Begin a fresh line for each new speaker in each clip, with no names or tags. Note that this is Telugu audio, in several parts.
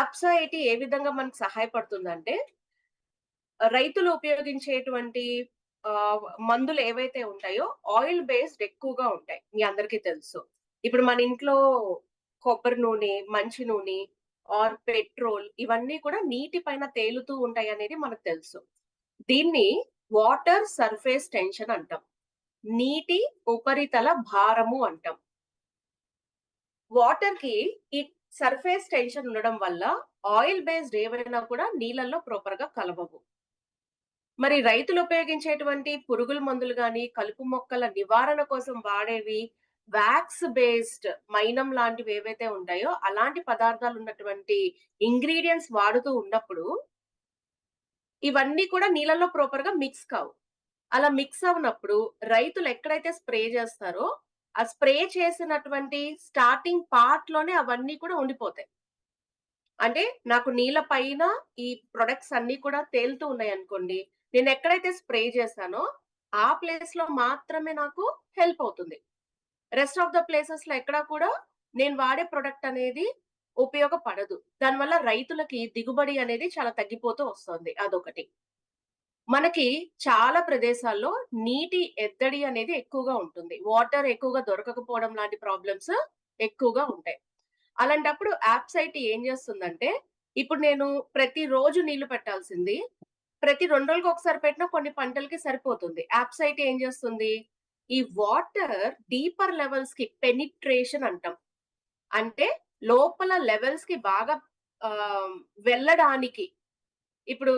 యాప్సా ఐటీ ఏ విధంగా మనకు సహాయపడుతుందంటే, రైతులు ఉపయోగించేటువంటి మందులు ఏవైతే ఉంటాయో ఆయిల్ బేస్డ్ ఎక్కువగా ఉంటాయి. మీ అందరికీ తెలుసు. ఇప్పుడు మన ఇంట్లో కొబ్బరి నూనె, మంచి నూనె ఆర్ పెట్రోల్ ఇవన్నీ కూడా నీటి పైన తేలుతూ ఉంటాయనేది మనకు తెలుసు. దీన్ని వాటర్ సర్ఫేస్ టెన్షన్ అంటాం. నీటి ఉపరితల భారము అంటాం. వాటర్‌కి ఈ సర్ఫేస్ టెన్షన్ ఉండడం వల్ల ఆయిల్ బేస్డ్ ఏవైనా కూడా నీళ్ళల్లో ప్రాపర్‌గా కలవవు. మరి రైతులు ఉపయోగించేటువంటి పురుగుల మందులు గాని, కలుపు మొక్కల నివారణ కోసం వాడేవి వాక్స్ బేస్డ్ మైనం లాంటివి ఏవైతే ఉంటాయో, అలాంటి పదార్థాలు ఉన్నటువంటి ఇంగ్రీడియెంట్స్ వాడుతూ ఉన్నప్పుడు, ఇవన్నీ కూడా నీళ్ళలో ప్రాపర్‌గా మిక్స్ కావు. అలా మిక్స్ అవ్వనప్పుడు రైతులు ఎక్కడైతే స్ప్రే చేస్తారో, ఆ స్ప్రే చేసినటువంటి స్టార్టింగ్ పార్ట్‌లోనే అవన్నీ కూడా ఉండిపోతాయి. అంటే నాకు నీళ్ళ పైన ఈ ప్రొడక్ట్స్ అన్నీ కూడా తేలుతూ ఉన్నాయనుకోండి. నేనెక్కడైతే స్ప్రే చేశానో, ఆ ప్లేస్‌లో మాత్రమే నాకు హెల్ప్ అవుతుంది. రెస్ట్ ఆఫ్ ద ప్లేసెస్‌లో ఎక్కడా కూడా నేను వాడే ప్రొడక్ట్ అనేది ఉపయోగపడదు. దానివల్ల రైతులకి దిగుబడి అనేది చాలా తగ్గిపోతూ వస్తుంది. అదొకటి. మనకి చాలా ప్రదేశాల్లో నీటి ఎద్దడి అనేది ఎక్కువగా ఉంటుంది. వాటర్ ఎక్కువగా దొరకకపోవడం లాంటి ప్రాబ్లమ్స్ ఎక్కువగా ఉంటాయి. అలాంటప్పుడు యాప్సైట్ ఏం చేస్తుందంటే, ఇప్పుడు నేను ప్రతిరోజు నీళ్లు పెట్టాల్సింది, ప్రతి 2 రోజులకి ఒకసారి పెట్టినా కొన్ని పంటలకి సరిపోతుంది. యాప్సైట్ ఏం చేస్తుంది, ఈ వాటర్ డీపర్ లెవెల్స్‌కి పెనిట్రేషన్ అంటాం. అంటే లోపల లెవెల్స్‌కి బాగా ఆహ్, వెళ్ళడానికి ఇప్పుడు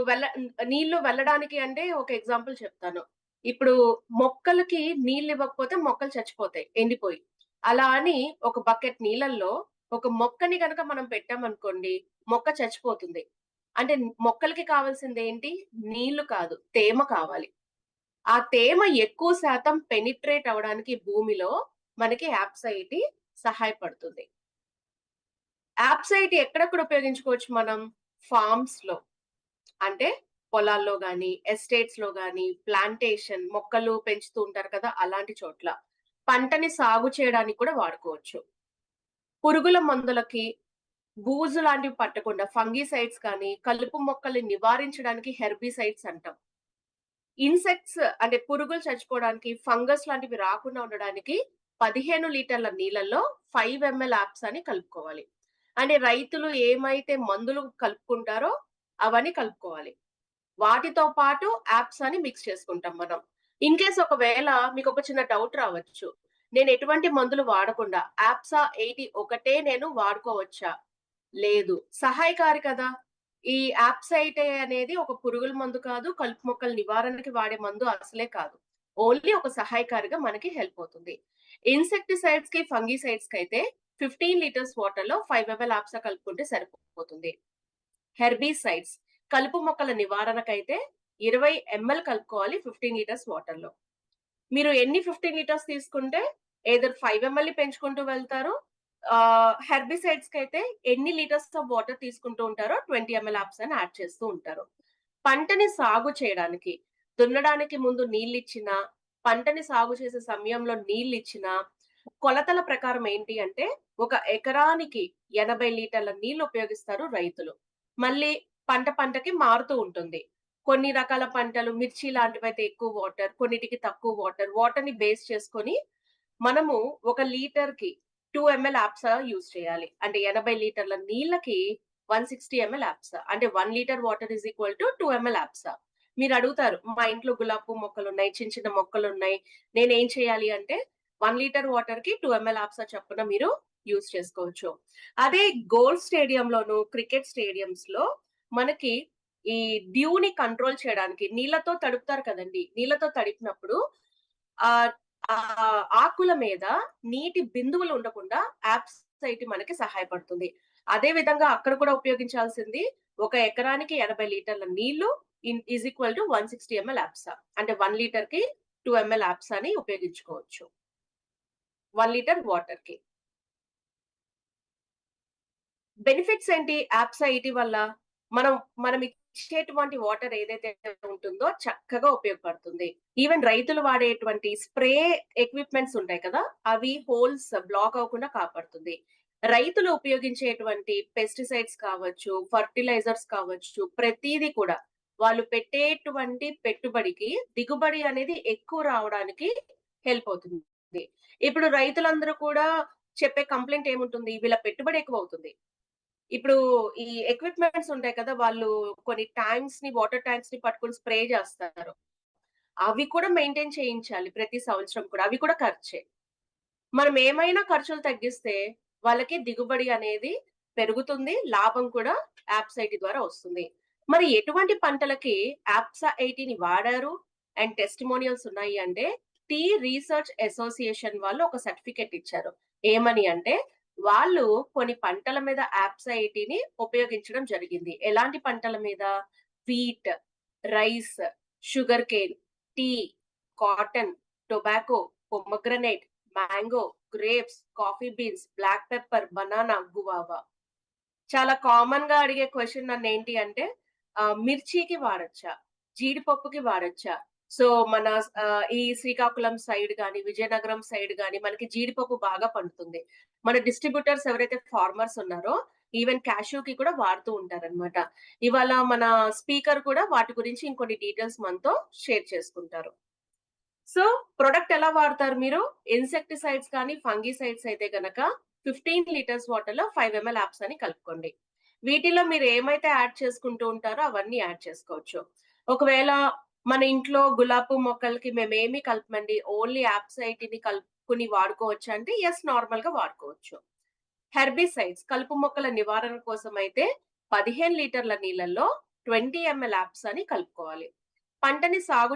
నీళ్లు వెళ్ళడానికి అంటే ఒక ఎగ్జాంపుల్ చెప్తాను. ఇప్పుడు మొక్కలకి నీళ్లివ్వకపోతే మొక్కలు చచ్చిపోతాయి ఎండిపోయి. అలా అని ఒక బకెట్ నీళ్ళల్లో ఒక మొక్కని గనక మనం పెట్టామనుకోండి, మొక్క చచ్చిపోతుంది. అంటే మొక్కలకి కావాల్సిందేంటి? నీళ్లు కాదు, తేమ కావాలి. ఆ తేమ ఎక్కువ శాతం పెనిట్రేట్ అవ్వడానికి భూమిలో మనకి యాప్సైటీ సహాయపడుతుంది. యాప్సైటీ ఎక్కడెక్కడ ఉపయోగించుకోవచ్చు మనం? ఫార్మ్స్‌లో. అంటే పొలాల్లో గాని, ఎస్టేట్స్‌లో గాని, ప్లాంటేషన్ మొక్కలు పెంచుతూ ఉంటారు కదా! అలాంటి చోట్ల. పంటని సాగు చేయడానికి కూడా వాడుకోవచ్చు. పురుగుల మందులకి, బూజు లాంటివి పట్టకుండా ఫంగిసైడ్స్ కానీ, కలుపు మొక్కల్ని నివారించడానికి హెర్బిసైడ్స్ అంటాం. ఇన్సెక్ట్స్ అంటే పురుగులు చచ్చిపోవడానికి, ఫంగస్ లాంటివి రాకుండా ఉండడానికి 15 లీటర్ల నీళ్ళల్లో 5 ఎంఎల్ యాప్స్ అని కలుపుకోవాలి. అంటే రైతులు ఏమైతే మందులు కలుపుకుంటారో అవన్నీ కలుపుకోవాలి. వాటితో పాటు యాప్స్ అని మిక్స్ చేసుకుంటాం మనం. ఇన్‌కేస్ ఒకవేళ మీకొక చిన్న డౌట్ రావచ్చు. నేను ఎటువంటి మందులు వాడకుండా యాప్సా 80 ఒకటే నేను వాడుకోవచ్చా? లేదు. సహాయకారి కదా! ఈ యాప్సైటే అనేది ఒక పురుగుల మందు కాదు. కలుపు మొక్కల నివారణకి వాడే మందు అసలే కాదు. ఓన్లీ ఒక సహాయకారిగా మనకి హెల్ప్ అవుతుంది. ఇన్సెక్టిసైడ్స్‌కి, ఫంగిసైడ్స్‌కైతే 15 లీటర్స్ వాటర్‌లో 5 ఎంఎల్ యాప్సా కలుపుకుంటే సరిపోతుంది. హెర్బిసైడ్స్ కలుపు మొక్కల నివారణకైతే 20 ఎంఎల్ కలుపుకోవాలి 15 లీటర్స్ వాటర్‌లో. మీరు ఎన్ని 15 లీటర్స్ తీసుకుంటే ఎయిదర్ 5 ఎంఎల్‌ని పెంచుకుంటూ వెళ్తారు. హెర్బిసైడ్స్‌కైతే ఎన్ని లీటర్స్ ఆఫ్ వాటర్ తీసుకుంటూ ఉంటారో 20 ఎంఎల్ యాప్స్ అని యాడ్ చేస్తూ ఉంటారు. పంటని సాగు చేయడానికి, దున్నడానికి ముందు నీళ్ళిచ్చినా, పంటని సాగు చేసే సమయంలో నీళ్ళిచ్చినా, కొలతల ప్రకారం ఏంటి అంటే, ఒక ఎకరానికి 80 లీటర్ల నీళ్లు ఉపయోగిస్తారు రైతులు. మళ్ళీ పంటకి మారుతూ ఉంటుంది. కొన్ని రకాల పంటలు మిర్చి లాంటివైతే ఎక్కువ వాటర్, కొన్నిటికి తక్కువ వాటర్. వాటర్‌ని బేస్ చేసుకొని మనము ఒక లీటర్‌కి 2 ఎంఎల్ యాప్సా యూజ్ చేయాలి. అంటే 80 లీటర్ల నీళ్ళకి 160 ఎంఎల్ యాప్సా. అంటే 1 litre water is equal to 2 ML యాప్సా. మీరడుగుతారు, మా ఇంట్లో గులాబీ పువ్వు మొక్కలున్నాయి, చిన్న చిన్న మొక్కలున్నాయి. నేనేం చేయాలి అంటే 1 లీటర్ వాటర్‌కి 2 ఎంఎల్ యాప్సా చొప్పున మీరు యూజ్ చేసుకోవచ్చు. అదే గోల్డ్ స్టేడియంలోను, క్రికెట్ స్టేడియంస్‌లో మనకి ఈ డ్యూని కంట్రోల్ చేయడానికి నీళ్ళతో తడుపుతారు కదండీ! నీళ్ళతో తడిపినప్పుడు ఆహ్, ఆకుల మీద నీటి బిందువులు ఉండకుండా యాప్సైట్ మనకి సహాయపడుతుంది. అదే విధంగా అక్కడ కూడా ఉపయోగించాల్సింది ఒక ఎకరానికి 80 లీటర్ల నీళ్లు ఈజ్ ఈక్వల్ టు 160 ఎంఎల్ యాప్సా. అంటే 1 లీటర్‌కి 2 ఎంఎల్ యాప్సాని ఉపయోగించుకోవచ్చు. 1 లీటర్ వాటర్‌కి. బెనిఫిట్స్ ఏంటి యాప్సా ఈటి వల్ల? మనం మనం ఇచ్చేటువంటి వాటర్ ఏదైతే ఉంటుందో చక్కగా ఉపయోగపడుతుంది. ఈవెన్ రైతులు వాడేటువంటి స్ప్రే ఎక్విప్‌మెంట్స్ ఉంటాయి కదా! అవి హోల్స్ బ్లాక్ అవ్వకుండా కాపాడుతుంది. రైతులు ఉపయోగించేటువంటి పెస్టిసైడ్స్ కావచ్చు, ఫర్టిలైజర్స్ కావచ్చు, ప్రతీది కూడా వాళ్ళు పెట్టేటువంటి పెట్టుబడికి దిగుబడి అనేది ఎక్కువ రావడానికి హెల్ప్ అవుతుంది. ఇప్పుడు రైతులందరూ కూడా చెప్పే కంప్లెయింట్ ఏముంటుంది? వీళ్ళ పెట్టుబడి ఎక్కువవుతుంది. ఇప్పుడు ఈ ఎక్విప్‌మెంట్స్ ఉంటాయి కదా! వాళ్ళు కొన్ని వాటర్ ట్యాంక్స్‌ని పట్టుకొని స్ప్రే చేస్తారు. అవి కూడా మెయింటైన్ చేయించాలి ప్రతి సంవత్సరం కూడా. అవి కూడా ఖర్చే. మనం ఏమైనా ఖర్చులు తగ్గిస్తే వాళ్ళకి దిగుబడి అనేది పెరుగుతుంది. లాభం కూడా యాప్స్ ఐటీ ద్వారా వస్తుంది. మరి ఎటువంటి పంటలకి యాప్సా ఐటీని వాడారు అండ్ టెస్టిమోనియల్స్ ఉన్నాయి అంటే, టీ రీసెర్చ్ అసోసియేషన్ వాళ్ళు ఒక సర్టిఫికేట్ ఇచ్చారు. ఏమని అంటే, వాళ్ళు కొన్ని పంటల మీద యాప్సా ఐటీని ఉపయోగించడం జరిగింది. ఎలాంటి పంటల మీద? Wheat, rice, sugar cane, tea, cotton, tobacco, pomegranate, mango, grapes, coffee beans, black pepper, banana, guava. చాలా కామన్‌గా అడిగే క్వెషన్ నన్నేంటి అంటే మిర్చికి వాడొచ్చా? జీడిపప్పుకి వాడొచ్చా? సో, మన ఈ శ్రీకాకుళం సైడ్ గాని, విజయనగరం సైడ్ గాని మనకి జీడిపప్పు బాగా పండుతుంది. మన డిస్ట్రిబ్యూటర్స్ ఎవరైతే ఫార్మర్స్ ఉన్నారో ఈవెన్ కాష్యూకి కూడా వాడుతూ ఉంటారనమాట. ఇవాళ మన స్పీకర్ కూడా వాటి గురించి ఇంకొన్ని డీటెయిల్స్ మనతో షేర్ చేసుకుంటారు. సో, ప్రొడక్ట్ ఎలా వాడతారు మీరు? ఇన్సెక్టిసైడ్స్ కానీ, ఫంగిసైడ్స్ అయితే గనక 15 లీటర్స్ వాటర్‌లో 5 ఎంఎల్ యాప్స్ అని కలుపుకోండి. వీటిలో మీరు ఏమైతే యాడ్ చేసుకుంటూ ఉంటారో అవన్నీ యాడ్ చేసుకోవచ్చు. ఒకవేళ మన ఇంట్లో గులాబీ మొక్కలకి మేమేమి కలపమండి. ఓన్లీ యాప్సైటిని కలుపుకొని వాడుకోవచ్చా అంటే యెస్, నార్మల్‌గా వాడుకోవచ్చు. హెర్బిసైడ్స్ కలుపు మొక్కల నివారణ కోసం అయితే 15 లీటర్ల నీళ్ళల్లో 20 ఎంఎల్ యాప్స్ అని కలుపుకోవాలి. పంటని సాగు